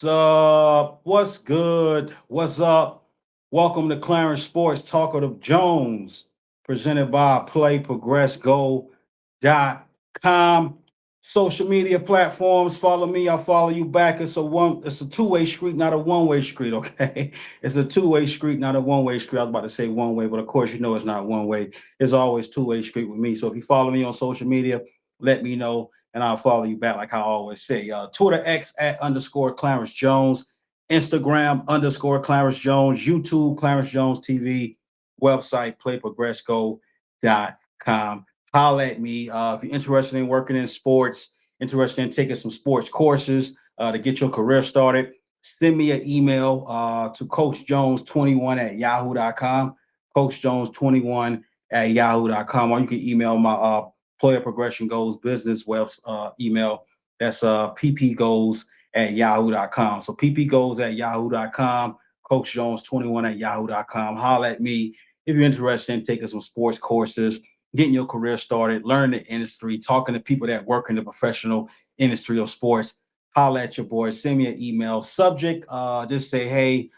up? What's good? What's up? Welcome to Clarence Sports Talkative Jones, presented by PlayProgressGo.com. Social media platforms. Follow me. I'll follow you back. It's a two-way street, not a one-way street. Okay, it's a two-way street, not a one-way street. I was about to say one way, but of course you know it's not one way. It's always two-way street with me. So if you follow me on social media, let me know and I'll follow you back like I always say. Twitter X at underscore Clarence Jones, Instagram underscore Clarence Jones, YouTube Clarence Jones TV, website playprogressgo.com. Holla at me if you're interested in working in sports, interested in taking some sports courses to get your career started. Send me an email to coachjones21 at yahoo.com, coachjones21 at yahoo.com, or you can email my player progression goals business web email. That's ppgoals at yahoo.com. So ppgoals at yahoo.com, Coach Jones 21 at yahoo.com. Holla at me if you're interested in taking some sports courses, getting your career started, learning the industry, talking to people that work in the professional industry of sports. Holla at your boy. Send me an email. Subject, just say, hey,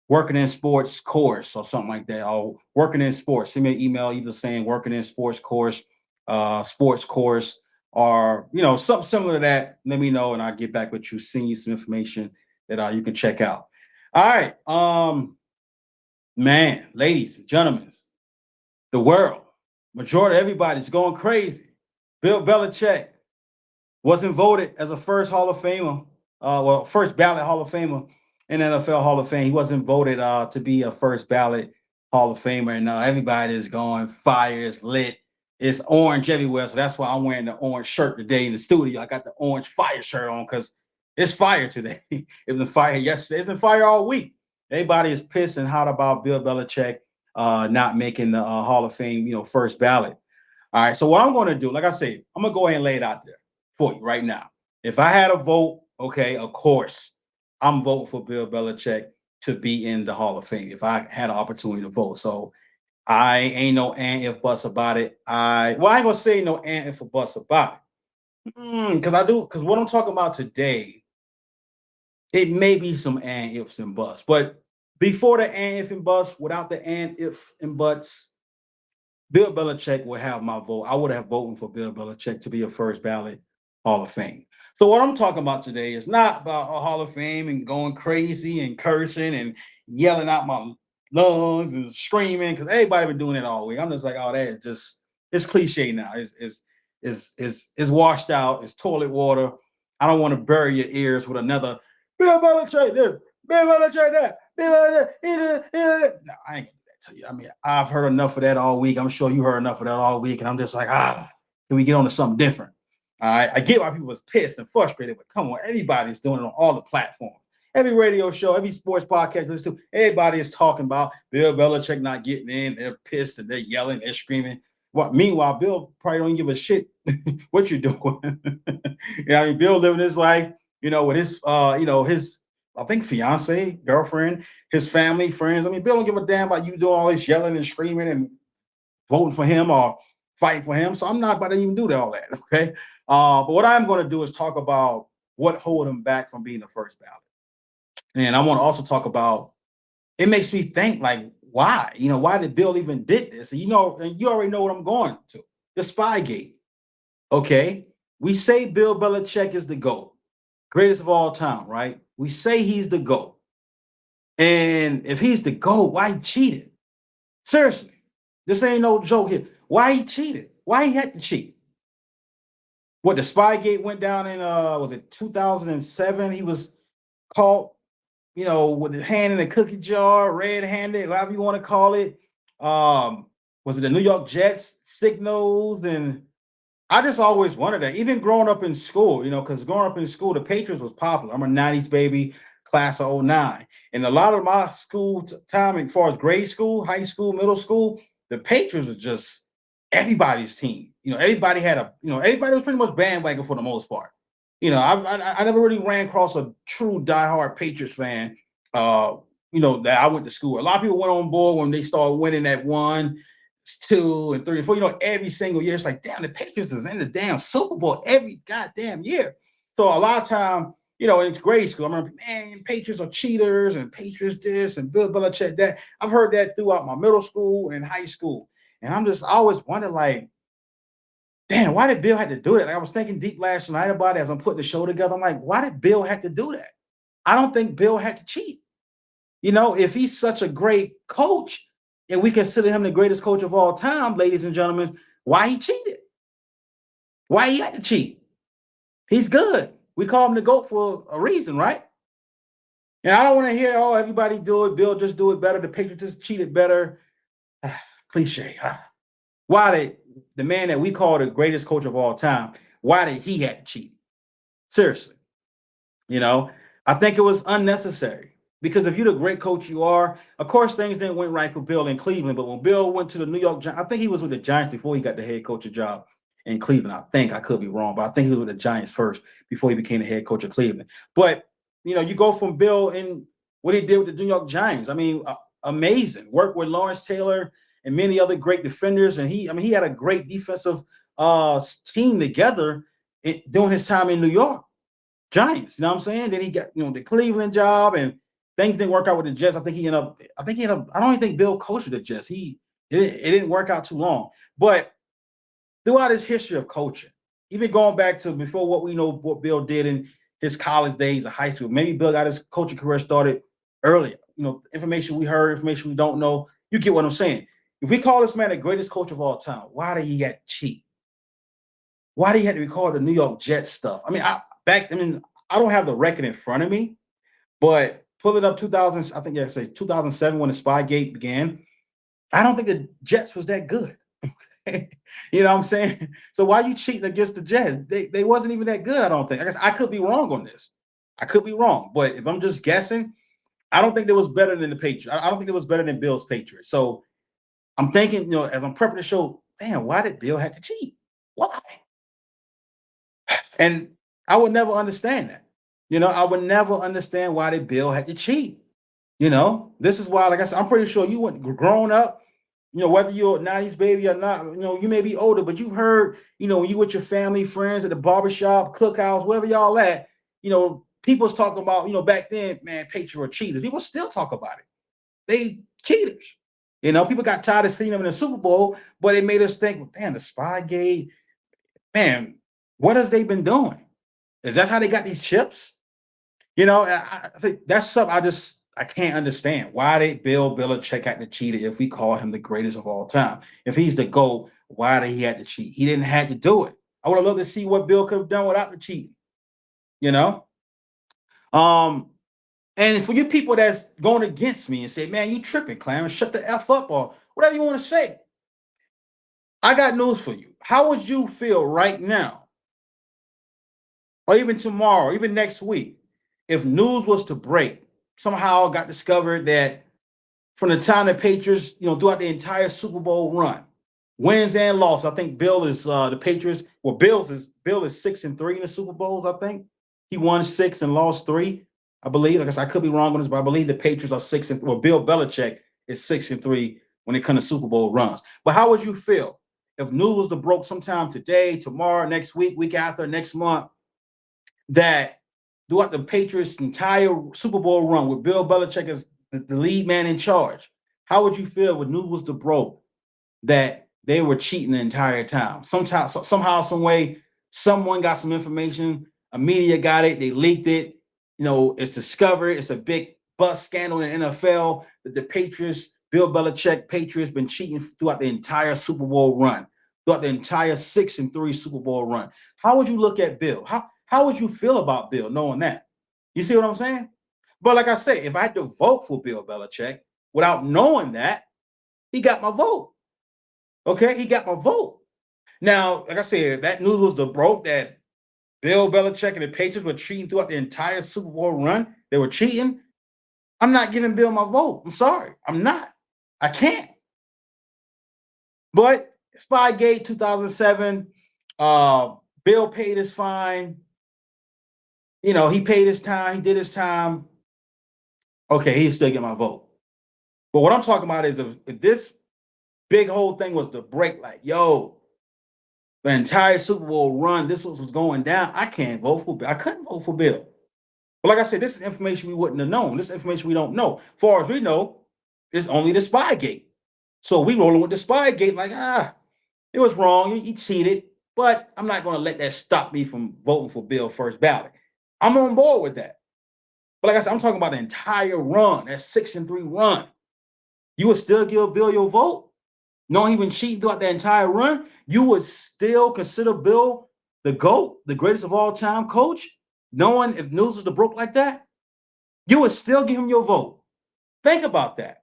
working in sports course or something like that. Or working in sports. Send me an email either saying working in sports course, or something similar to that. Let me know and I'll get back with you, send you some information that you can check out. All right. Man, ladies and gentlemen, the world, majority of everybody's going crazy. Bill Belichick wasn't voted as a first Hall of Famer, first ballot Hall of Famer in NFL Hall of Fame. He wasn't voted to be a first ballot Hall of Famer, and everybody is going fire, it's lit, it's orange everywhere. So that's why I'm wearing the orange shirt today in the studio. I got the orange fire shirt on because it's fire today. It was fire yesterday. It's been fire all week. Everybody is pissed and hot about Bill Belichick not making the Hall of Fame, first ballot. All right. So what I'm going to do, like I said, I'm going to go ahead and lay it out there for you right now. If I had a vote, okay, of course, I'm voting for Bill Belichick to be in the Hall of Fame if I had an opportunity to vote. So I ain't no and if buts about it. I ain't gonna say no and if or buts about it. Because what I'm talking about today, it may be some and ifs and buts. But before the and if and buts, without the and if and buts, Bill Belichick would have my vote. I would have voted for Bill Belichick to be a first ballot Hall of Fame. So what I'm talking about today is not about a Hall of Fame and going crazy and cursing and yelling out my lungs and screaming because everybody been doing it all week. I'm just like, oh, that just it's cliche now. It's washed out. It's toilet water. I don't want to bury your ears with another Bill Belichick this, Bill Belichick that, Bill Belichick. No, I ain't to you. I mean, I've heard enough of that all week. I'm sure you heard enough of that all week. And I'm just like, can we get on to something different? All right. I get why people was pissed and frustrated, but come on, everybody's doing it on all the platforms. Every radio show, every sports podcast, listen to, everybody is talking about Bill Belichick not getting in. They're pissed and they're yelling, they're screaming. Meanwhile, Bill probably don't give a shit what you're doing. I mean, Bill living his life, with his, his I think fiance, girlfriend, his family, friends. I mean, Bill don't give a damn about you doing all this yelling and screaming and voting for him or fighting for him. So I'm not about to even do all that. Okay. But what I'm going to do is talk about what hold him back from being the first ballot. And I want to also talk about, it makes me think like, why? Why did Bill even did this? And you already know what I'm going to. The Spygate. Okay. We say Bill Belichick is the GOAT, greatest of all time, right? We say he's the GOAT. And if he's the GOAT, why he cheated? Seriously, this ain't no joke here. Why he cheated? Why he had to cheat? What, the Spygate went down in was it 2007? He was caught, with his hand in a cookie jar, red-handed, whatever you want to call it. Was it the New York Jets signals? And I just always wondered that, even growing up in school, because growing up in school, the Patriots was popular. I'm a 90s baby, class of 09. And a lot of my school time, as far as grade school, high school, middle school, the Patriots was just everybody's team. Everybody had everybody was pretty much bandwagon for the most part. I never really ran across a true diehard Patriots fan, that I went to school. A lot of people went on board when they started winning that 1, 2, and 3, and 4. Every single year, it's like, damn, the Patriots is in the damn Super Bowl every goddamn year. So a lot of time, in grade school, I remember, man, Patriots are cheaters and Patriots this and Bill Belichick that. I've heard that throughout my middle school and high school. And I always wondered, like, damn, why did Bill have to do that? Like, I was thinking deep last night about it as I'm putting the show together. I'm like, why did Bill have to do that? I don't think Bill had to cheat. If he's such a great coach and we consider him the greatest coach of all time, ladies and gentlemen, why he cheated? Why he had to cheat? He's good. We call him the GOAT for a reason, right? And I don't want to hear, oh, everybody do it. Bill just do it better. The Patriots just cheated better. Cliche. Why did the man that we call the greatest coach of all time, why did he have to cheat? Seriously. I think it was unnecessary. Because if you're the great coach you are, of course, things didn't went right for Bill in Cleveland. But when Bill went to the New York Giants, I think he was with the Giants before he got the head coach job in Cleveland. I think I could be wrong, but I think he was with the Giants first before he became the head coach of Cleveland. But, you go from Bill and what he did with the New York Giants. I mean, amazing. Worked with Lawrence Taylor and many other great defenders. And he had a great defensive team together during his time in New York Giants. You know what I'm saying? Then he got, the Cleveland job and things didn't work out with the Jets. I don't even think Bill coached with the Jets. It didn't work out too long. But throughout his history of coaching, even going back to before what we know what Bill did in his college days of high school, maybe Bill got his coaching career started earlier. Information we heard, information we don't know. You get what I'm saying. If we call this man the greatest coach of all time, why did he have to cheat? Why did he have to record the New York Jets stuff? I don't have the record in front of me, but pulling up 2000, I think I say 2007 when the Spygate began. I don't think the Jets was that good. You know what I'm saying? So why you cheating against the Jets? They wasn't even that good, I don't think. I guess I could be wrong on this. I could be wrong. But if I'm just guessing, I don't think they was better than the Patriots. I don't think it was better than Bill's Patriots. So I'm thinking, as I'm prepping the show, damn, why did Bill have to cheat? Why? And I would never understand that. I would never understand why did Bill had to cheat. This is why, like I said, I'm pretty sure you went growing up, whether you're a 90s baby or not, you may be older, but you've heard, when you with your family, friends at the barbershop, cookhouse, wherever y'all at, people's talking about, back then, man, Patriots were cheaters. People still talk about it. They cheaters. People got tired of seeing them in the Super Bowl, but it made us think, well, damn, the Spygate, man, what has they been doing? Is that how they got these chips? I think that's something I can't understand. Why did Bill Belichick have to cheat if we call him the greatest of all time? If he's the GOAT, why did he have to cheat? He didn't have to do it. I would have loved to see what Bill could have done without the cheating. And for you people that's going against me and say, man, you tripping, Clarence, shut the F up or whatever you want to say. I got news for you. How would you feel right now, or even tomorrow, or even next week, if news was to break, somehow got discovered that from the time the Patriots, throughout the entire Super Bowl run, wins and losses, I think Bill is the Patriots. Well, Bill is 6-3 in the Super Bowls. I think he won 6 and lost 3. I believe. I guess I could be wrong on this, but I believe the Patriots are 6-3. Well, Bill Belichick is 6-3 when it comes to Super Bowl runs. But how would you feel if news was to broke sometime today, tomorrow, next week, week after, next month, that throughout the Patriots' entire Super Bowl run with Bill Belichick as the lead man in charge, how would you feel if news was to broke that they were cheating the entire time? Somehow, some way, someone got some information, a media got it, they leaked it, it's discovered, it's a big bust scandal in the NFL that the Patriots, Bill Belichick Patriots, been cheating throughout the entire Super Bowl run, throughout the entire 6-3 Super Bowl run. How would you look at Bill? How would you feel about Bill knowing that? You see what I'm saying? But like I say, if I had to vote for Bill Belichick without knowing that, he got my vote. Okay, he got my vote. Now, like I said, if that news was to broke that Bill Belichick and the Patriots were cheating throughout the entire Super Bowl run, they were cheating, I'm not giving Bill my vote. I'm sorry. I'm not. I can't. But Spygate 2007, Bill paid his fine. He paid his time. He did his time. Okay, he'll still get my vote. But what I'm talking about is if this big whole thing was to break, like, yo, the entire Super Bowl run, this was going down, I can't vote for Bill. I couldn't vote for Bill. But like I said, this is information we wouldn't have known. This is information we don't know. As far as we know, it's only the Spygate. So we rolling with the Spygate, like, it was wrong. You cheated. But I'm not going to let that stop me from voting for Bill first ballot. I'm on board with that. But like I said, I'm talking about the entire run, that 6-3 run. You would still give Bill your vote? Knowing he been cheating throughout the entire run, you would still consider Bill the GOAT, the greatest of all time coach? Knowing if news was to broke like that? You would still give him your vote. Think about that.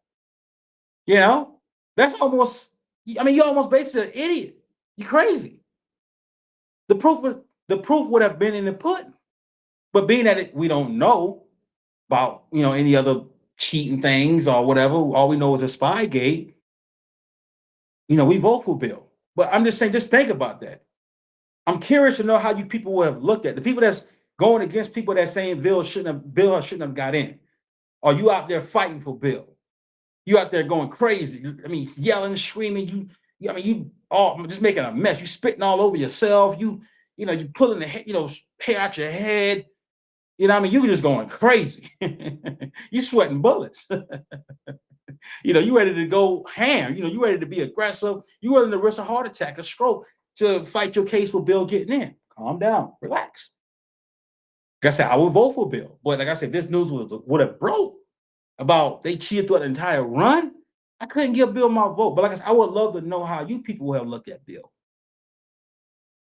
You know? That's almost, I mean, you're almost basically an idiot. You're crazy. The proof would have been in the pudding. But being that we don't know about, any other cheating things or whatever, all we know is a Spygate, we vote for Bill. But I'm just saying, just think about that. I'm curious to know how you people would have looked at the people that's going against people that saying Bill shouldn't have got in. Are you out there fighting for Bill? You out there going crazy. I mean, yelling, screaming. You all just making a mess. You spitting all over yourself. You pulling the hair out your head. You just going crazy. You sweating bullets. You ready to go ham. You ready to be aggressive. You willing to risk a heart attack, a stroke to fight your case for Bill getting in. Calm down. Relax. Like I said, I would vote for Bill. But like I said, this news would have broke about they cheated throughout the entire run, I couldn't give Bill my vote. But like I said, I would love to know how you people would have looked at Bill.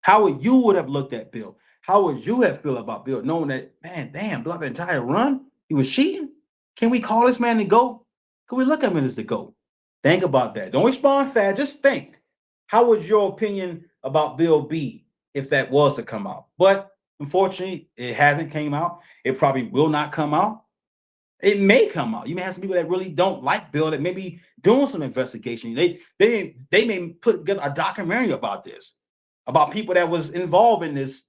How would you would have looked at Bill? How would you have feel about Bill, knowing that, man, damn, throughout the entire run, he was cheating? Can we call this man the GOAT? Can we look at him as the GOAT? Think about that. Don't respond fast. Just think. How would your opinion about Bill be if that was to come out? But unfortunately, it hasn't came out. It probably will not come out. It may come out. You may have some people that really don't like Bill that may be doing some investigation. They may put together a documentary about this, about people that was involved in this,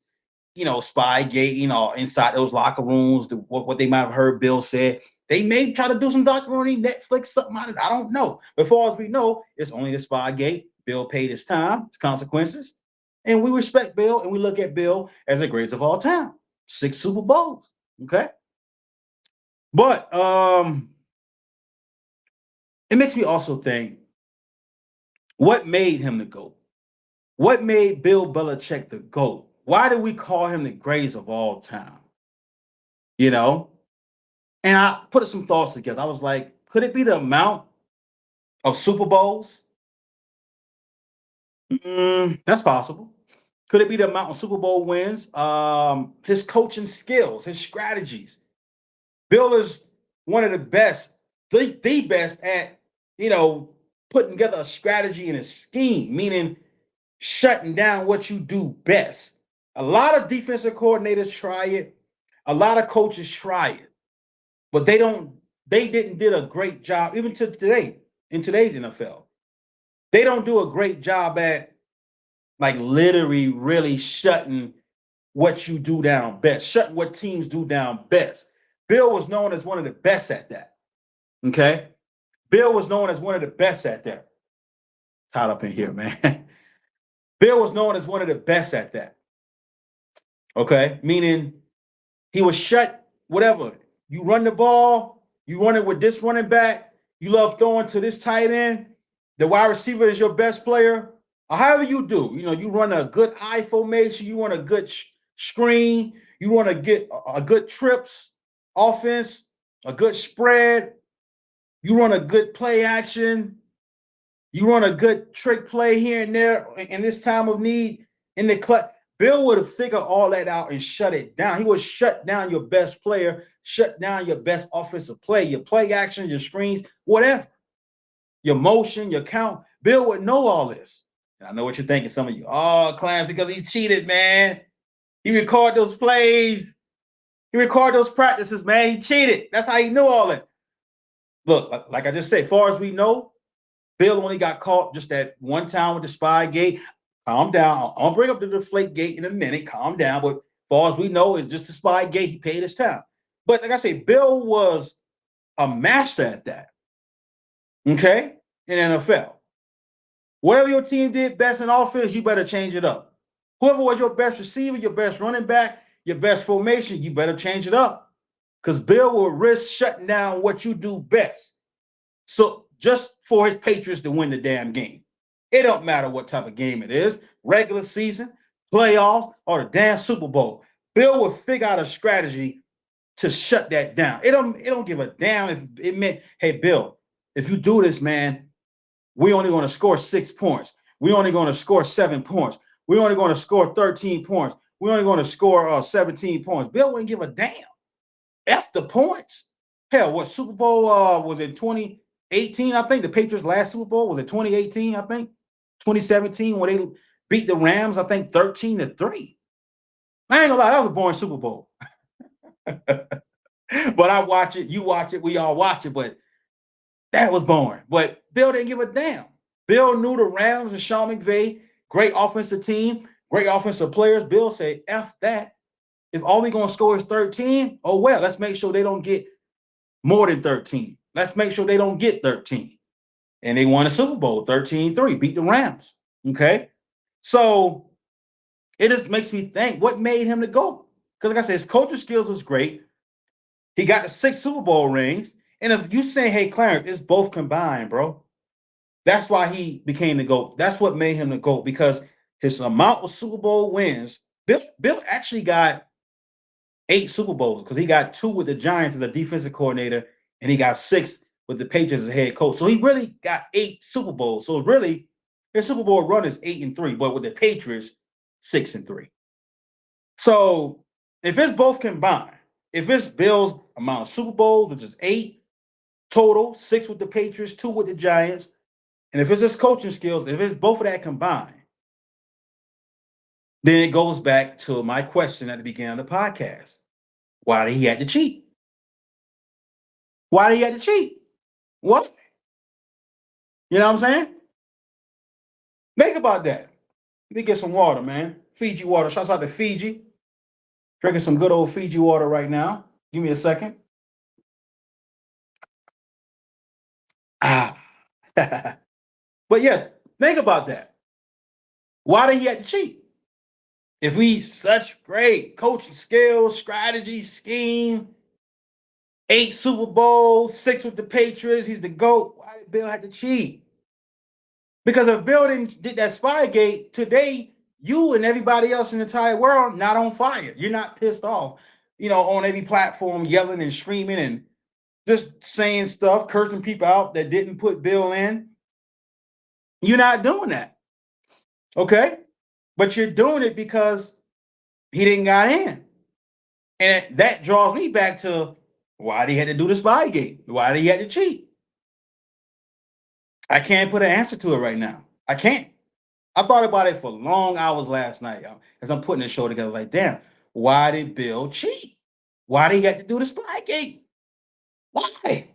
Spygate, inside those locker rooms, what they might have heard Bill said. They may try to do some documentary, Netflix, something out of it. I don't know. But as far as we know, it's only the Spygate. Bill paid his time, his consequences. And we respect Bill and we look at Bill as the greatest of all time. 6 Super Bowls. Okay. But it makes me also think, what made him the GOAT? What made Bill Belichick the GOAT? Why do we call him the greatest of all time? And I put some thoughts together. I was like, could it be the amount of Super Bowls? That's possible. Could it be the amount of Super Bowl wins? His coaching skills, his strategies. Bill is one of the best, the best at, putting together a strategy and a scheme, meaning shutting down what you do best. A lot of defensive coordinators try it. A lot of coaches try it, but they didn't did a great job, even to today, in today's NFL. They don't do a great job at like literally really shutting what you do down best, shutting what teams do down best. Bill was known as one of the best at that. Okay. Bill was known as one of the best at that. Tied up in here, man. Bill was known as one of the best at that. Okay. Meaning he was shut, whatever. You run the ball, you run it with this running back, you love throwing to this tight end, the wide receiver is your best player, or however you do. You run a good eye formation, you run a good screen, you want to get a good trips offense, a good spread, you run a good play action, you run a good trick play here and there in this time of need in the clutch. Bill would have figured all that out and shut it down. He would shut down your best player, shut down your best offensive play, your play action, your screens, whatever. Your motion, your count. Bill would know all this. And I know what you're thinking, some of you. Oh, Clarence, because he cheated, man. He recorded those plays. He recorded those practices, man. He cheated. That's how he knew all that. Look, like I just said, as far as we know, Bill only got caught just that one time with the Spygate. Calm down. I'll bring up the Deflategate in a minute. Calm down. But as far as we know, it's just the Spygate. He paid his time. But like I say, Bill was a master at that. Okay? In NFL. Whatever your team did best in offense, you better change it up. Whoever was your best receiver, your best running back, your best formation, you better change it up. because Bill will risk shutting down what you do best. So just for his Patriots to win the damn game. It don't matter what type of game it is, regular season, playoffs, or the damn Super Bowl. Bill will figure out a strategy to shut that down. It don't give a damn if it meant, hey, Bill, if you do this, man, we only going to score 6 points. We only going to score 7 points. We only going to score 13 points. We only going to score 17 points. Bill wouldn't give a damn. F the points. Hell, what Super Bowl was it 2018? I think the Patriots' last Super Bowl was it 2018, I think. 2017 when they beat the Rams, I think 13-3. I ain't gonna lie, that was a boring Super Bowl. But I watch it, you watch it, we all watch it, but that was boring. But Bill didn't give a damn. Bill knew the Rams and Sean McVay, great offensive team, great offensive players. Bill said, F that. If all we're going to score is 13, oh, well, let's make sure they don't get more than 13. Let's make sure they don't get 13. And they won a Super Bowl, 13-3, beat the Rams. Okay? So it just makes me think, what made him the GOAT? Because like I said, his coaching skills was great. He got the 6 Super Bowl rings. And if you say, hey, Clarence, it's both combined, bro. That's why he became the GOAT. That's what made him the GOAT, because his amount of Super Bowl wins. Bill actually got 8 Super Bowls because he got 2 with the Giants as a defensive coordinator, and he got 6 with the Patriots as a head coach. So he really got 8 Super Bowls. So really, his Super Bowl run is 8-3, but with the Patriots, 6-3. So if it's both combined, if it's Bill's amount of Super Bowls, which is 8 total, 6 with the Patriots, 2 with the Giants, and if it's his coaching skills, if it's both of that combined, then it goes back to my question at the beginning of the podcast. Why did he have to cheat? Why did he have to cheat? What? You know what I'm saying? Think about that. Let me get some water, man. Fiji water. Shouts out to Fiji. Drinking some good old Fiji water right now. Give me a second. Ah. But yeah, think about that. Why did he have to cheat? If we such great coaching skills, strategy, scheme, 8 Super Bowls, 6 with the Patriots, he's the GOAT. Why did Bill have to cheat? Because if Bill did that Spygate today, you and everybody else in the entire world not on fire. You're not pissed off, on every platform, yelling and screaming and just saying stuff, cursing people out that didn't put Bill in. You're not doing that. Okay? But you're doing it because he didn't got in. And that draws me back to why he had to do the Spygate. Why did he have to cheat? I can't put an answer to it right now. I can't. I thought about it for long hours last night as I'm putting this show together. Like, damn, why did Bill cheat? Why did he have to do the Spygate? Why?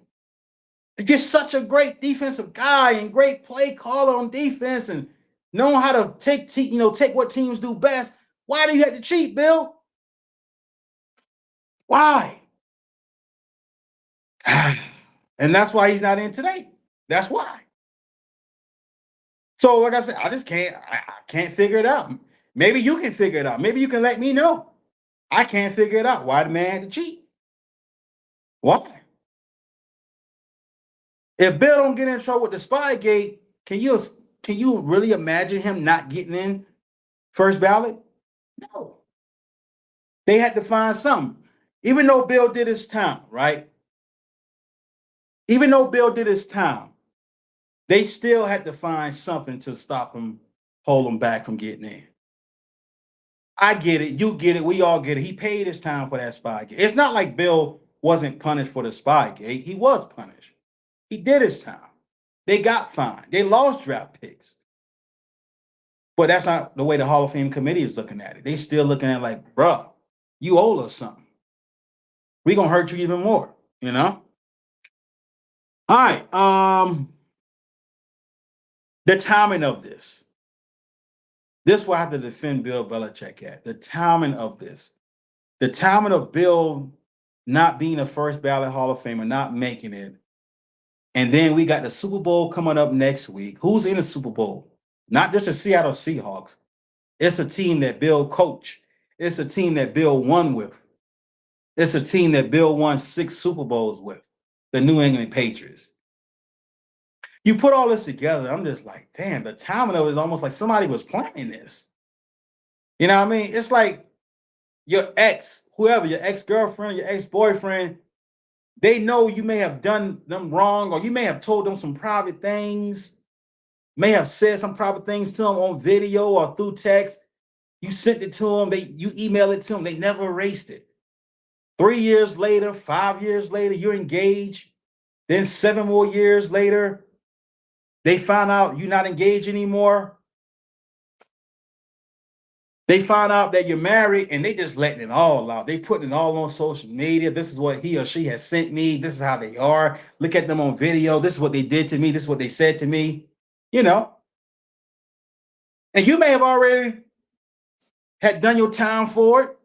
You're such a great defensive guy and great play caller on defense and knowing how to take what teams do best. Why do you have to cheat, Bill? Why? And that's why he's not in today. That's why. So, like I said, I just can't figure it out. Maybe you can figure it out. Maybe you can let me know. I can't figure it out. Why the man had to cheat? Why? If Bill don't get in trouble with the Spygate, can you really imagine him not getting in first ballot? No. They had to find something. Even though Bill did his time, right? Even though Bill did his time, they still had to find something to stop him, hold him back from getting in. I get it. You get it. We all get it. He paid his time for that Spygate. It's not like Bill wasn't punished for the Spygate. He was punished. He did his time. They got fined. They lost draft picks. But that's not the way the Hall of Fame committee is looking at it. They still looking at it like, bruh, you owe us something. We're going to hurt you even more, All right. The timing of this. This will have to defend Bill Belichick at. The timing of this. The timing of Bill not being a first ballot Hall of Famer, not making it. And then we got the Super Bowl coming up next week. Who's in the Super Bowl? Not just the Seattle Seahawks. It's a team that Bill coached. It's a team that Bill won with. It's a team that Bill won 6 Super Bowls with, the New England Patriots. You put all this together, I'm just like, damn, the timing of it is almost like somebody was planning this. You know what I mean? It's like your ex, whoever, your ex-girlfriend, your ex-boyfriend, they know you may have done them wrong, or you may have told them some private things, may have said some private things to them on video or through text. You sent it to them, you emailed it to them, they never erased it. 3 years later, 5 years later, you're engaged. Then 7 more years later, they find out you're not engaged anymore. They find out that you're married, and they just letting it all out. They putting it all on social media. This is what he or she has sent me. This is how they are. Look at them on video. This is what they did to me. This is what they said to me. You know, and you may have already had done your time for it.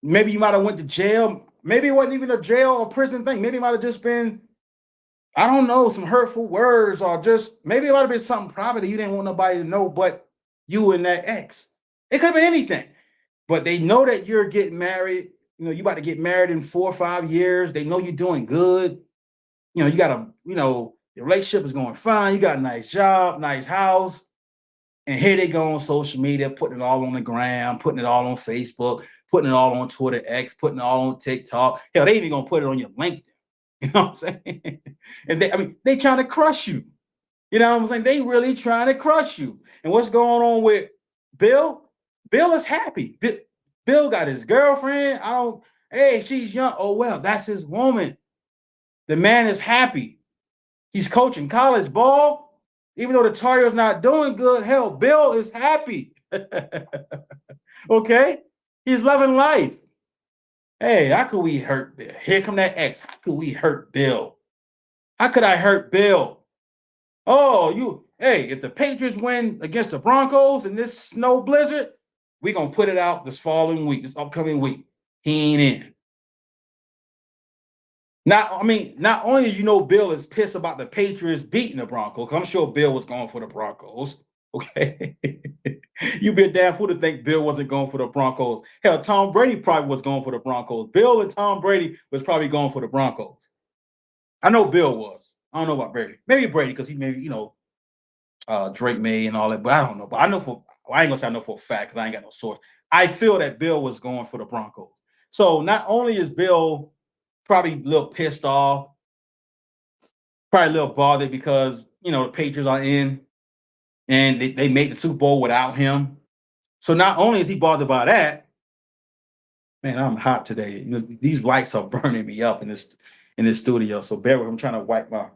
Maybe you might have went to jail. Maybe it wasn't even a jail or prison thing. Maybe it might have just been, I don't know, some hurtful words, or just maybe it might have been something private that you didn't want nobody to know but you and that ex. It could have been anything. But they know that you're getting married. You know, you about to get married in 4 or 5 years. They know you're doing good. You know, you got your relationship is going fine. You got a nice job, nice house. And here they go on social media, putting it all on the gram, putting it all on Facebook, putting it all on Twitter X, putting it all on TikTok. Hell, they even gonna put it on your LinkedIn. You know what I'm saying? And they trying to crush you. You know what I'm saying? They really trying to crush you. And what's going on with Bill? Bill is happy. Bill got his girlfriend. Hey, she's young. Oh, well, that's his woman. The man is happy. He's coaching college ball. Even though the Tar Heels not doing good, hell, Bill is happy. Okay? He's loving life. Hey, how could we hurt Bill? Here come that X. How could we hurt Bill? How could I hurt Bill? Oh, hey, if the Patriots win against the Broncos in this snow blizzard, we're going to put it out this following week, this upcoming week. He ain't in. Not only did you know Bill is pissed about the Patriots beating the Broncos, because I'm sure Bill was going for the Broncos. Okay. You'd be a damn fool to think Bill wasn't going for the Broncos. Hell, Tom Brady probably was going for the Broncos. Bill and Tom Brady was probably going for the Broncos. I know Bill was. I don't know about Brady. Maybe Brady, because he maybe, Drake May and all that, but I don't know. But I know I ain't gonna say I know for a fact because I ain't got no source. I feel that Bill was going for the Broncos. So not only is Bill probably a little pissed off, probably a little bothered because the Patriots are in and they made the Super Bowl without him. So not only is he bothered by that, man, I'm hot today. These lights are burning me up in this studio. So bear with me. I'm trying to wipe my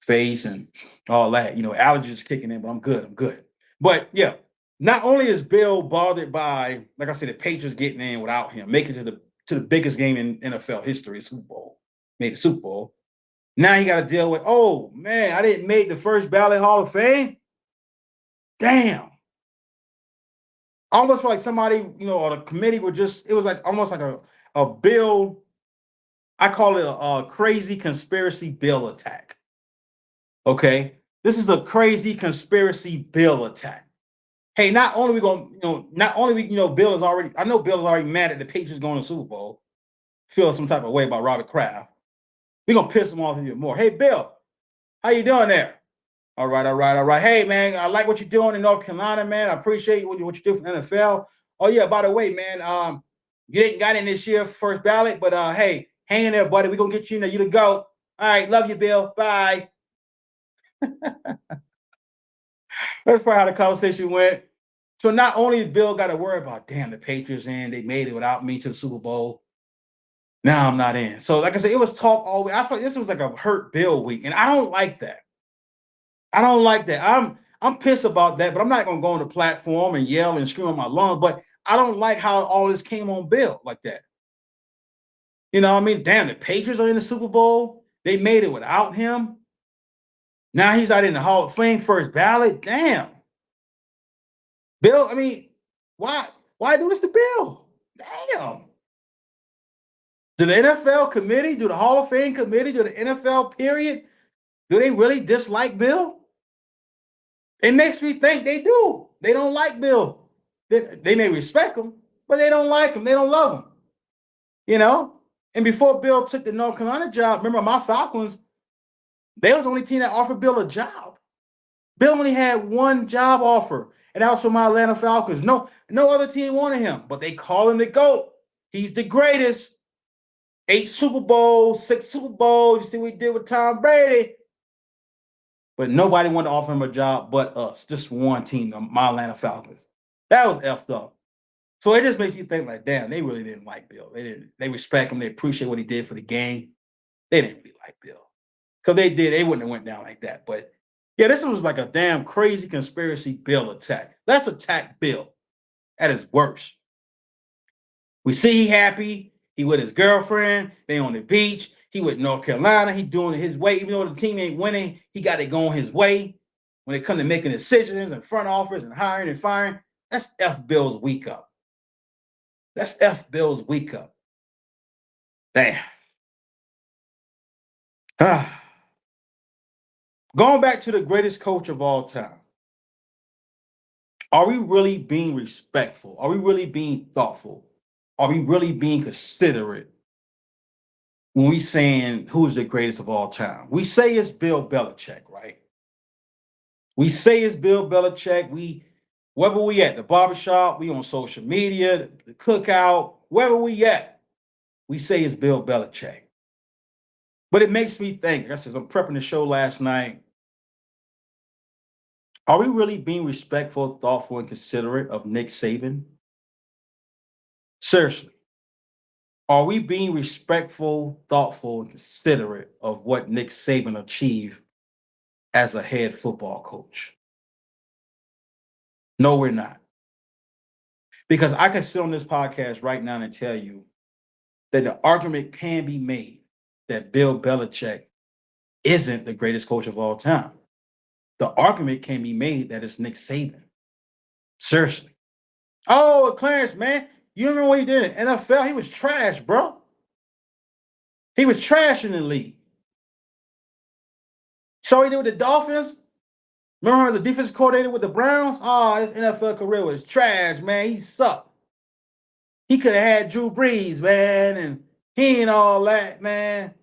face and all that. Allergies kicking in, but I'm good. I'm good. But yeah, not only is Bill bothered by, like I said, the Patriots getting in without him, making it to the biggest game in NFL history, Super Bowl, made the Super Bowl. Now he got to deal with, oh man, I didn't make the first ballot Hall of Fame. Damn. I almost feel like somebody, or the committee were it was like almost like a bill. I call it a crazy conspiracy bill attack. Okay. This is a crazy conspiracy bill attack. Hey, not only Bill is already, I know Bill is already mad at the Patriots going to the Super Bowl, feel some type of way about Robert Kraft. We're going to piss him off even more. Hey, Bill, how you doing there? All right. Hey, man, I like what you're doing in North Carolina, man. I appreciate what you do for the NFL. Oh, yeah, by the way, man, you didn't got in this year first ballot, but hey, hang in there, buddy. We're going to get you in there. You to go. All right, love you, Bill. Bye. That's probably how the conversation went. So not only Bill got to worry about, damn, the Patriots in, they made it without me to the Super Bowl. Now I'm not in. So like I said, it was talk all week. I feel like this was like a hurt Bill week, and I don't like that. I don't like that. I'm pissed about that, but I'm not gonna go on the platform and yell and scream on my lungs. But I don't like how all this came on Bill like that. You know what I mean? Damn, the Patriots are in the Super Bowl. They made it without him. Now he's out in the Hall of Fame first ballot. Damn. Bill, why do this to Bill? Damn. Do the NFL committee, do the Hall of Fame committee, do the NFL period, do they really dislike Bill? It makes me think they do. They don't like Bill. They may respect him, but they don't like him. They don't love him. you know. And before Bill took the North Carolina job, remember my Falcons, they was the only team that offered Bill a job. Bill only had one job offer, and that was from my Atlanta Falcons. No other team wanted him, but they call him the GOAT. He's the greatest. 8 Super Bowls, 6 Super Bowls. You see what he did with Tom Brady. But nobody wanted to offer him a job but us. Just one team, my Atlanta Falcons. That was effed up. So it just makes you think like, damn, they really didn't like Bill. They respect him. They appreciate what he did for the game. They didn't really like Bill. Because they wouldn't have went down like that. But yeah, this was like a damn crazy conspiracy Bill attack. Let's attack Bill at his worst. We see he happy. He with his girlfriend. They on the beach. He with North Carolina. He doing it his way. Even though the team ain't winning, he got it going his way. When it comes to making decisions and front office and hiring and firing, that's F Bill's week up. That's F Bill's week up. Damn. Going back to the greatest coach of all time. Are we really being respectful? Are we really being thoughtful? Are we really being considerate when we saying who's the greatest of all time? We say it's Bill Belichick, right? We say it's Bill Belichick. Wherever we at, the barbershop, we on social media, the cookout, wherever we at, we say it's Bill Belichick. But it makes me think, I said, I'm prepping the show last night. Are we really being respectful, thoughtful, and considerate of Nick Saban? Seriously. Are we being respectful, thoughtful, and considerate of what Nick Saban achieved as a head football coach? No, we're not. Because I can sit on this podcast right now and tell you that the argument can be made that Bill Belichick isn't the greatest coach of all time. The argument can be made that it's Nick Saban. Seriously. Oh, Clarence, man, you remember what he did in NFL? He was trash, bro. He was trash in the league. So what he did with the Dolphins? Remember him as a defensive coordinator with the Browns? Oh, his NFL career was trash, man. He sucked. He could have had Drew Brees, man, and he ain't all that, man.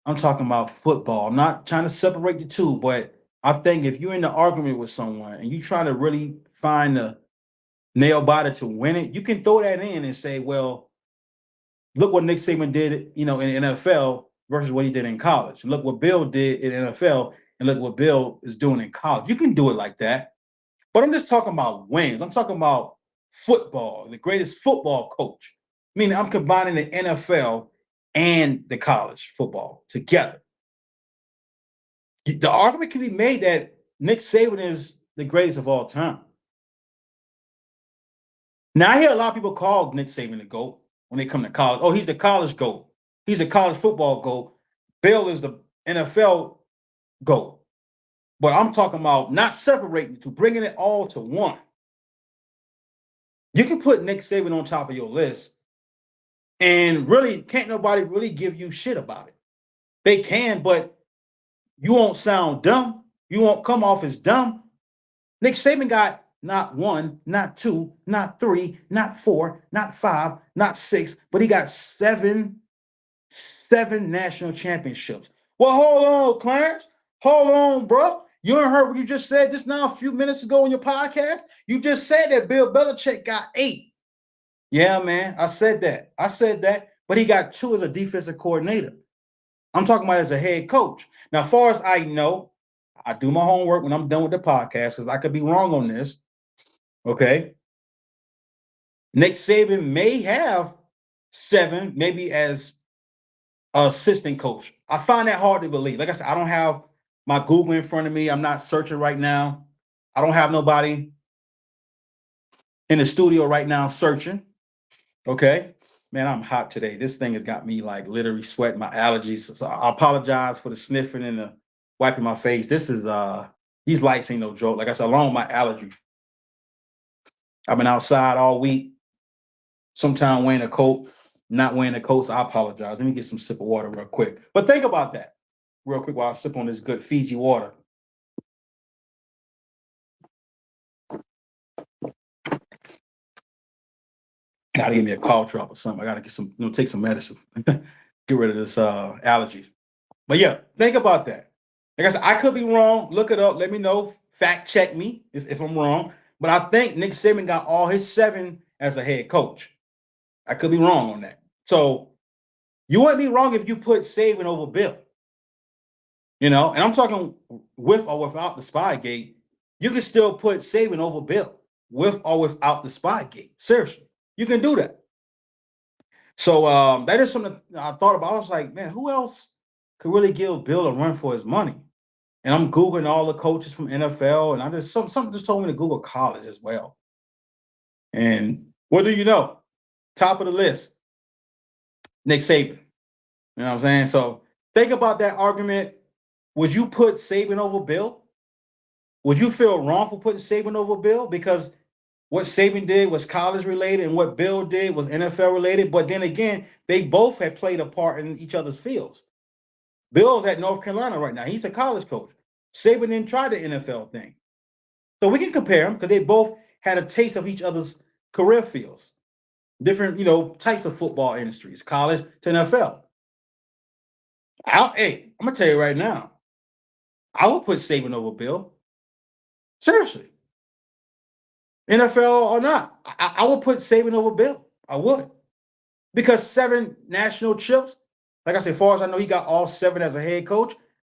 I'm talking about football. I'm not trying to separate the two, but I think if you're in the argument with someone and you try to really find the nail biter to win it, you can throw that in and say, well, look what Nick Saban did, in the NFL versus what he did in college. Look what Bill did in NFL and look what Bill is doing in college. You can do it like that. But I'm just talking about wins. I'm talking about football, the greatest football coach. Meaning I'm combining the NFL and the college football together. The argument can be made that Nick Saban is the greatest of all time. Now, I hear a lot of people call Nick Saban the GOAT when they come to college. Oh, he's the college GOAT. He's the college football GOAT. Bill is the NFL GOAT. But I'm talking about not separating to bringing it all to one. You can put Nick Saban on top of your list and really can't nobody really give you shit about it. They can, but you won't sound dumb. You won't come off as dumb. Nick Saban got not 1, not 2, not 3, not 4, not 5, not 6, but he got seven national championships. Well, hold on, Clarence. Hold on, bro. You ain't heard what you just said just now a few minutes ago on your podcast? You just said that Bill Belichick got 8. Yeah, man, I said that. But he got 2 as a defensive coordinator. I'm talking about as a head coach. Now, as far as I know, I do my homework when I'm done with the podcast because I could be wrong on this. Okay. Nick Saban may have 7, maybe as assistant coach. I find that hard to believe. Like I said, I don't have my Google in front of me. I'm not searching right now. I don't have nobody in the studio right now searching. Okay. Man, I'm hot today. This thing has got me like literally sweating, my allergies. So I apologize for the sniffing and the wiping my face. This is these lights ain't no joke. Like I said, along with my allergies. I've been outside all week. Sometimes wearing a coat, not wearing a coat. So I apologize. Let me get some sip of water real quick. But think about that real quick while I sip on this good Fiji water. Gotta give me a cough drop or something. I gotta get some, take some medicine. Get rid of this allergy. But yeah, think about that. Like I said, I could be wrong. Look it up. Let me know. Fact check me if I'm wrong. But I think Nick Saban got all his 7 as a head coach. I could be wrong on that. So you wouldn't be wrong if you put Saban over Bill. And I'm talking with or without the Spygate. You can still put Saban over Bill with or without the Spygate. Seriously, you can do that. So that is something I thought about. I was like, man, who else could really give Bill a run for his money? And I'm Googling all the coaches from NFL, and I just something just told me to Google college as well. And what do you know? Top of the list, Nick Saban. You know what I'm saying? So think about that argument. Would you put Saban over Bill? Would you feel wrong for putting Saban over Bill? Because what Saban did was college related and what Bill did was NFL related. But then again, they both had played a part in each other's fields. Bill's at North Carolina right now. He's a college coach. Saban didn't try the NFL thing. So we can compare them because they both had a taste of each other's career fields. Different, types of football industries, college to NFL. I'm going to tell you right now, I would put Saban over Bill. Seriously. NFL or not, I would put Saban over Bill. I would. Because 7 national chips, like I said, as far as I know, he got all 7 as a head coach.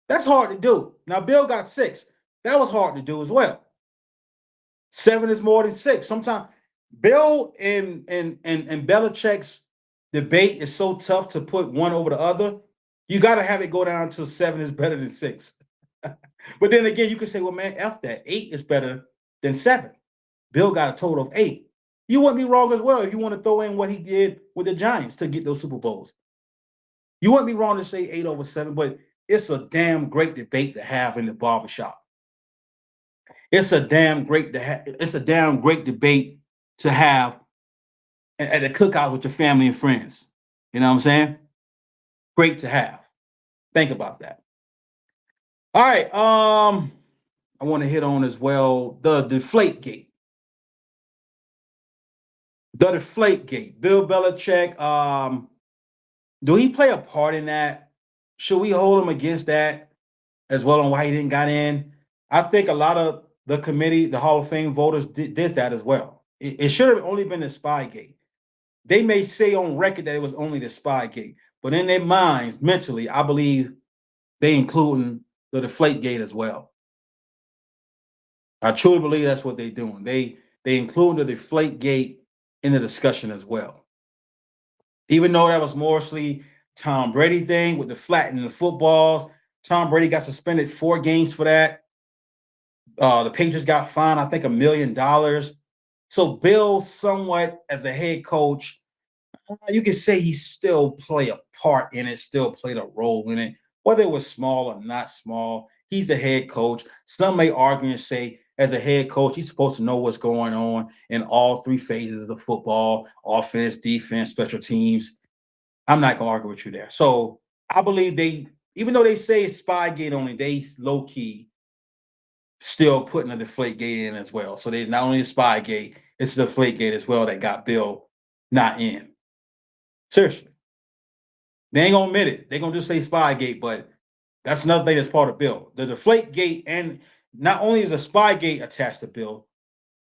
That's hard to do. Now, Bill got 6. That was hard to do as well. 7 is more than 6. Sometimes Bill and Belichick's debate is so tough to put one over the other. You got to have it go down to 7 is better than 6. But then again, you can say, well, man, F that. 8 is better than 7. Bill got a total of 8. You wouldn't be wrong as well if you want to throw in what he did with the Giants to get those Super Bowls. You wouldn't be wrong to say 8 over 7, but it's a damn great debate to have in the barbershop. It's a damn great debate to have at the cookout with your family and friends. You know what I'm saying? Great to have. Think about that. All right. I want to hit on as well the Deflate Gate. The Deflate Gate. Bill Belichick. Do he play a part in that? Should we hold him against that as well on why he didn't got in? I think a lot of the committee, the Hall of Fame voters did that as well. It should have only been the Spygate. They may say on record that it was only the Spygate, but in their minds, mentally, I believe they including the Deflate Gate as well. I truly believe that's what they're doing. They include the Deflate Gate in the discussion as well. Even though that was mostly Tom Brady thing with the flattening the footballs, Tom Brady got suspended 4 games for that. The Patriots got fined, I think, $1 million. So Bill, somewhat as a head coach, you can say he still played a part in it, still played a role in it, whether it was small or not small. He's the head coach. Some may argue and say, as a head coach, he's supposed to know what's going on in all 3 phases of football: offense, defense, special teams. I'm not going to argue with you there. So I believe even though they say it's Spygate only, they low-key still putting a Deflate Gate in as well. So they not only a Spygate, it's the Deflate Gate as well that got Bill not in. Seriously. They ain't going to admit it. They're going to just say Spygate, but that's another thing that's part of Bill. The Deflate Gate, and not only is the Spygate attached to Bill,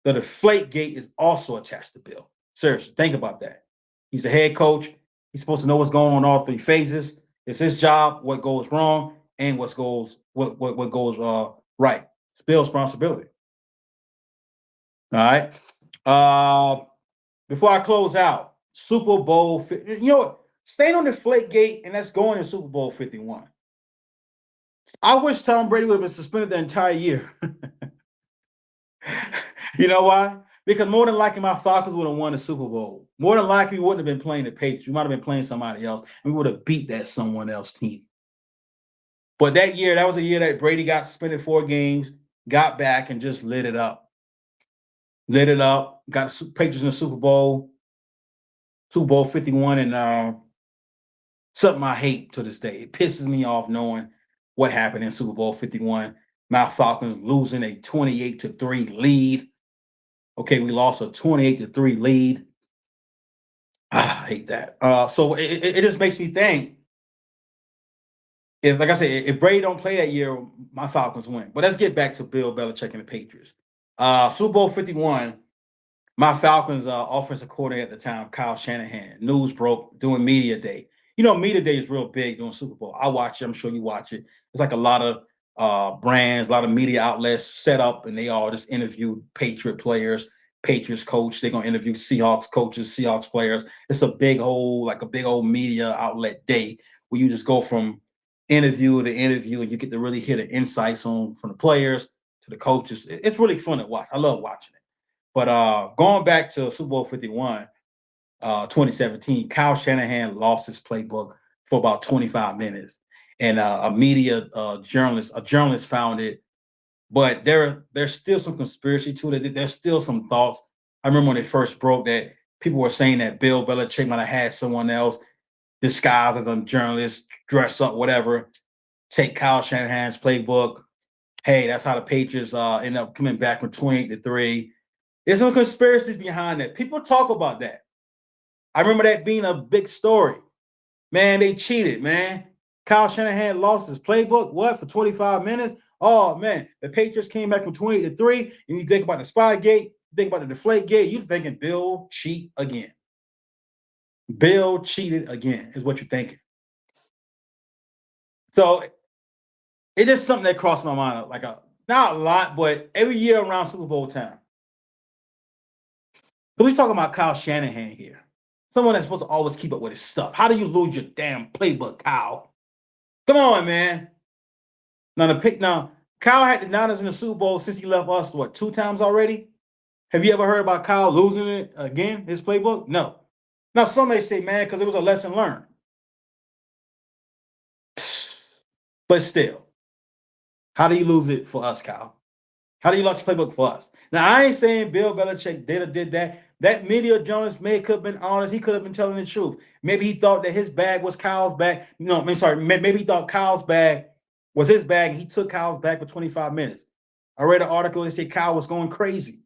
the Deflate Gate is also attached to Bill. Seriously, think about that. He's the head coach. He's supposed to know what's going on in all 3 phases. It's his job, what goes wrong and what goes right. It's Bill's responsibility. All right. Before I close out, Super Bowl, you know what? Staying on the Deflate Gate, and that's going to Super Bowl 51. I wish Tom Brady would have been suspended the entire year. You know why? Because more than likely, my Falcons would have won the Super Bowl. More than likely, we wouldn't have been playing the Patriots. We might have been playing somebody else, and we would have beat that someone else team. But that was a year that Brady got suspended 4 games, got back, and just lit it up. Lit it up. Got the Patriots in the Super Bowl 51, and something I hate to this day. It pisses me off knowing what happened in Super Bowl 51. My Falcons losing a 28-3 lead. Okay, we lost a 28-3 lead. I hate that. So it just makes me think if, like I said, if Brady don't play that year, my Falcons win. But let's get back to Bill Belichick and the Patriots. Super Bowl 51. My Falcons offensive coordinator at the time, Kyle Shanahan, news broke doing media day. You know, media day is real big during Super Bowl. I watch it. I'm sure you watch it. It's like a lot of brands, a lot of media outlets set up, and they all just interview Patriot players, Patriots coach. They're gonna interview Seahawks coaches, Seahawks players. It's a big old media outlet day where you just go from interview to interview, and you get to really hear the insights on from the players to the coaches. It's really fun to watch. I love watching it. But going back to Super Bowl 51, 2017, Kyle Shanahan lost his playbook for about 25 minutes. And a media journalist found it. But there's still some conspiracy to it. There's still some thoughts. I remember when it first broke that people were saying that Bill Belichick might have had someone else disguised as a journalist, dress up, whatever, take Kyle Shanahan's playbook. Hey, that's how the Patriots end up coming back from 28-3. There's some conspiracies behind that. People talk about that. I remember that being a big story. Man, they cheated, man. Kyle Shanahan lost his playbook, what, for 25 minutes? Oh, man, the Patriots came back from 28-3, and you think about the spy gate, you think about the deflate gate, you're thinking Bill cheat again. Bill cheated again is what you're thinking. So it's just something that crossed my mind, like not a lot, but every year around Super Bowl time. But we're talking about Kyle Shanahan here. Someone that's supposed to always keep up with his stuff. How do you lose your damn playbook, Kyle? Come on, man. Now, Kyle had the Niners in the Super Bowl since he left us, what, 2 times already? Have you ever heard about Kyle losing it again, his playbook? No. Now, some may say, man, because it was a lesson learned. But still, how do you lose it for us, Kyle? How do you lose your playbook for us? Now, I ain't saying Bill Belichick did that. That media journalist could have been honest. He could have been telling the truth. Maybe he thought that his bag was Kyle's bag. No, I'm sorry. Maybe he thought Kyle's bag was his bag, and he took Kyle's bag for 25 minutes. I read an article that said Kyle was going crazy.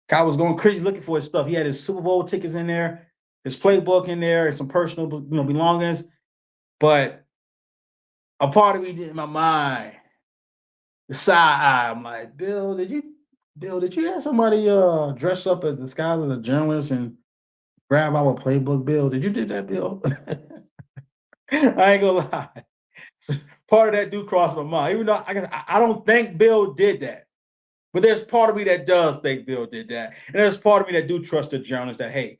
Kyle was going crazy looking for his stuff. He had his Super Bowl tickets in there, his playbook in there, and some personal, belongings. But a part of me in my mind, the side eye, I'm like, Bill, did you have somebody dress up as disguised as a journalist and grab our playbook, Bill? Did you do that, Bill? I ain't gonna lie. So part of that do cross my mind, even though I don't think Bill did that. But there's part of me that does think Bill did that. And there's part of me that do trust the journalist that, hey,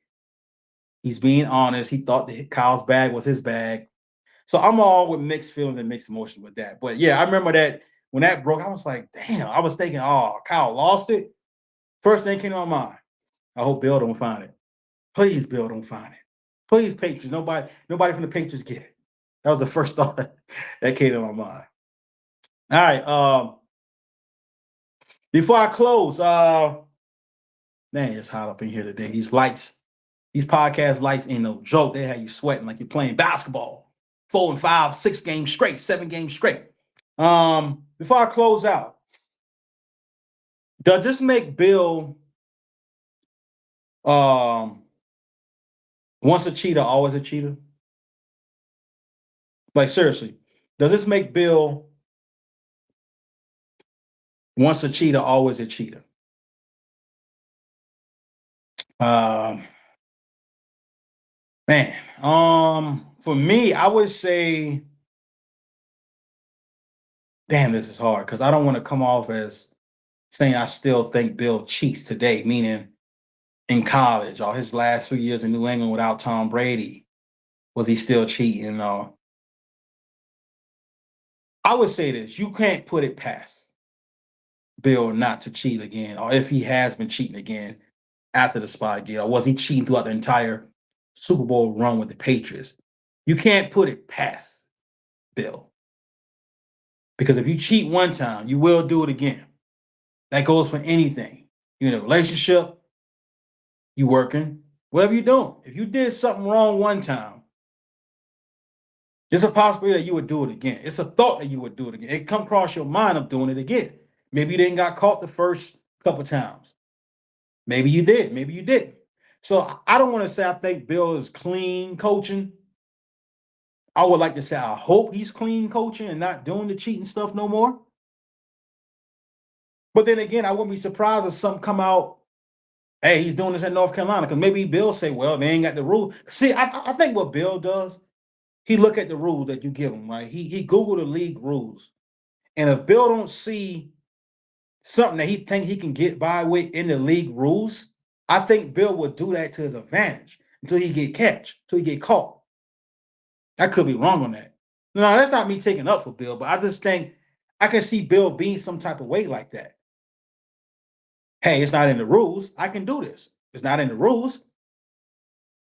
he's being honest. He thought that Kyle's bag was his bag. So I'm all with mixed feelings and mixed emotions with that. But yeah, I remember that when that broke, I was like, damn, I was thinking, oh, Kyle lost it. First thing came to my mind. I hope Bill don't find it. Please, Bill, don't find it. Please, Patriots. Nobody from the Patriots get it. That was the first thought that came to my mind. All right. Before I close, man, it's hot up in here today. These podcast lights ain't no joke. They have you sweating like you're playing basketball. 4 and 5, 6 games straight, 7 games straight. Before I close out, does this make Bill once a cheater, always a cheater? Like, seriously, does this make Bill once a cheater, always a cheater? Man, for me, I would say, damn, this is hard because I don't want to come off as saying I still think Bill cheats today, meaning in college or his last few years in New England without Tom Brady, was he still cheating? I would say this: you can't put it past Bill not to cheat again, or if he has been cheating again after the spy gate, or was he cheating throughout the entire Super Bowl run with the Patriots? You can't put it past Bill. Because if you cheat one time, you will do it again. That goes for anything. You're in a relationship, you working, whatever you're doing. If you did something wrong one time, there's a possibility that you would do it again. It's a thought that you would do it again. It come across your mind of doing it again. Maybe you didn't got caught the first couple times. Maybe you did. Maybe you didn't. So I don't want to say I think Bill is clean coaching. I would like to say I hope he's clean coaching and not doing the cheating stuff no more. But then again, I wouldn't be surprised if something come out. Hey, he's doing this in North Carolina because maybe Bill say, "Well, they ain't got the rule." See, I think what Bill does, he look at the rules that you give him. Right? He Google the league rules, and if Bill don't see something that he think he can get by with in the league rules, I think Bill would do that to his advantage until he get catch, until he get caught. I could be wrong on that. No, that's not me taking up for Bill, but I just think I can see Bill being some type of way like that. Hey, it's not in the rules. I can do this. It's not in the rules.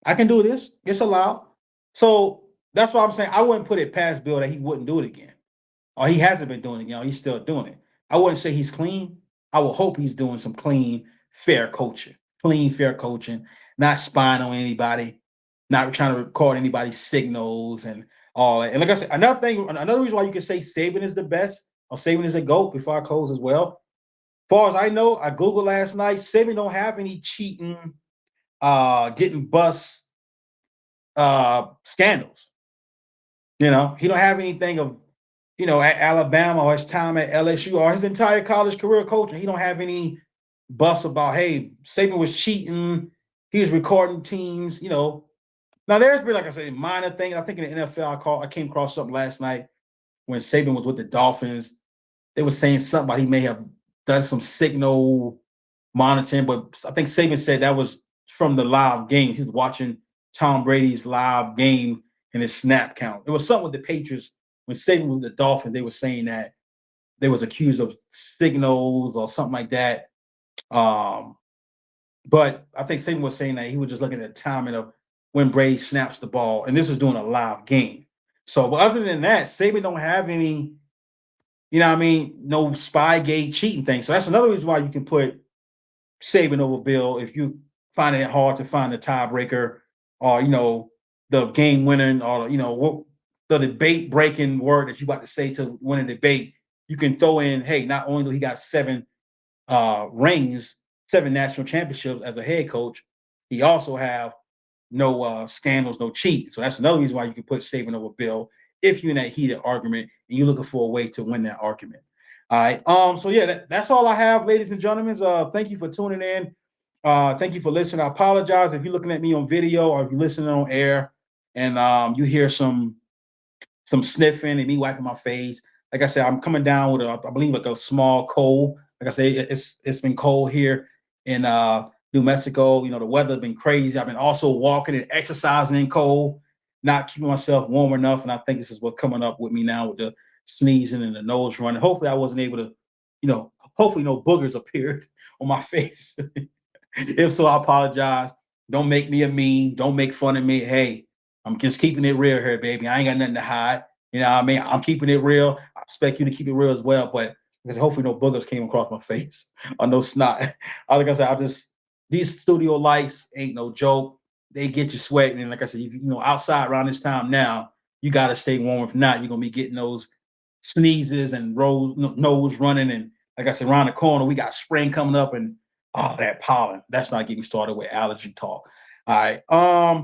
I can do this. It's allowed. So that's why I'm saying I wouldn't put it past Bill that he wouldn't do it again. Or he hasn't been doing it again. Or he's still doing it. I wouldn't say he's clean. I would hope he's doing some clean, fair coaching. Clean, fair coaching. Not spying on anybody. Not trying to record anybody's signals and all that. And like I said, another reason why you can say Saban is the best or Saban is a GOAT before I close as well. As far as I know, I Googled last night. Saban don't have any cheating, getting bust scandals. You know, he don't have anything of, at Alabama or his time at LSU or his entire college career coaching. He don't have any busts about, hey, Saban was cheating. He was recording teams. Now there's been, like I said, minor things. I think in the NFL, I came across something last night when Saban was with the Dolphins. They were saying something about he may have done some signal monitoring, but I think Saban said that was from the live game. He was watching Tom Brady's live game and his snap count. It was something with the Patriots when Saban was with the Dolphins. They were saying that they was accused of signals or something like that. But I think Saban was saying that he was just looking at the timing of when Brady snaps the ball, and this is doing a live game. So, but other than that, Saban don't have any, no Spygate cheating thing. So that's another reason why you can put Saban over Bill if you finding it hard to find the tiebreaker or the game winning or what the debate breaking word that you about to say to win a debate. You can throw in, hey, not only do he got 7 rings, 7 national championships as a head coach, he also have no scandals, no cheat. So that's another reason why you can put Saban over Bill if you're in that heated argument and you're looking for a way to win that argument. All right. So yeah, that's all I have, ladies and gentlemen. Thank you for tuning in. Thank you for listening. I apologize if you're looking at me on video or if you're listening on air and you hear some sniffing and me wiping my face. Like I said, I'm coming down with I believe like a small cold. Like I say, it's been cold here in New Mexico. The weather's been crazy. I've been also walking and exercising in cold, not keeping myself warm enough. And I think this is what's coming up with me now with the sneezing and the nose running. Hopefully I wasn't able to, hopefully no boogers appeared on my face. If so, I apologize. Don't make me a meme. Don't make fun of me. Hey, I'm just keeping it real here, baby. I ain't got nothing to hide. You know what I mean? I'm keeping it real. I expect you to keep it real as well, but because hopefully no boogers came across my face or no snot. Like I said, these studio lights ain't no joke. They get you sweating. And like I said, outside around this time now, you got to stay warm. If not, you're going to be getting those sneezes and nose running. And like I said, around the corner, we got spring coming up and that pollen. That's not getting started with allergy talk. All right.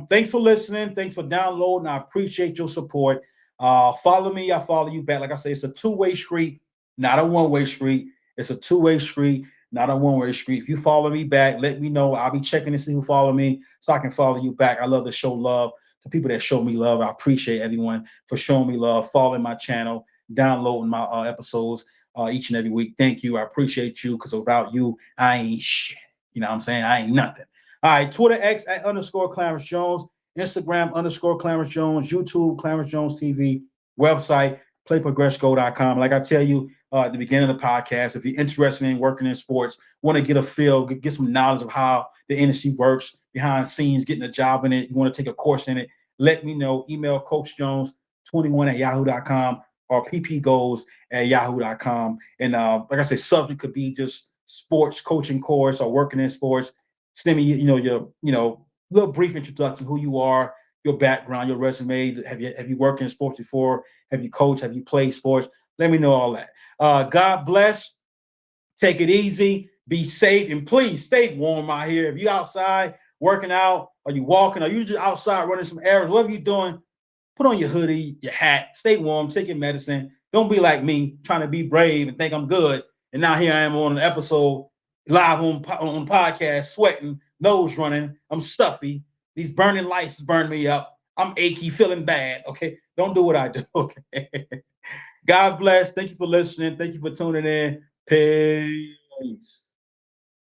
Thanks for listening. Thanks for downloading. I appreciate your support. Follow me. I follow you back. Like I say, it's a two-way street, not a one-way street. It's a two-way street, not a one-way street. If you follow me back, let me know. I'll be checking to see who follow me so I can follow you back. I love to show love to people that show me love. I appreciate everyone for showing me love, following my channel, downloading my episodes each and every week. Thank you. I appreciate you because without you, I ain't shit. You know what I'm saying? I ain't nothing. All right. Twitter X at _ Clarence Jones. Instagram _ Clarence Jones. YouTube Clarence Jones TV. Website playprogressgo.com. Like I tell you at the beginning of the podcast, if you're interested in working in sports, want to get a feel, get some knowledge of how the industry works behind the scenes, getting a job in it, you want to take a course in it, let me know. Email coachjones21@yahoo.com or ppgoals@yahoo.com. And like I said, subject could be just sports coaching course or working in sports. Send me, your little brief introduction, who you are, your background, your resume. Have you worked in sports before? Have you coached? Have you played sports? Let me know all that. God bless. Take it easy. Be safe. And please stay warm out here. If you're outside, working out, or you walking, or you just outside running some errands, whatever you're doing, put on your hoodie, your hat, stay warm, take your medicine. Don't be like me trying to be brave and think I'm good. And now here I am on an episode live on podcast, sweating, nose running. I'm stuffy. These burning lights burn me up. I'm achy, feeling bad. Okay. Don't do what I do. Okay. God bless. Thank you for listening. Thank you for tuning in. Peace.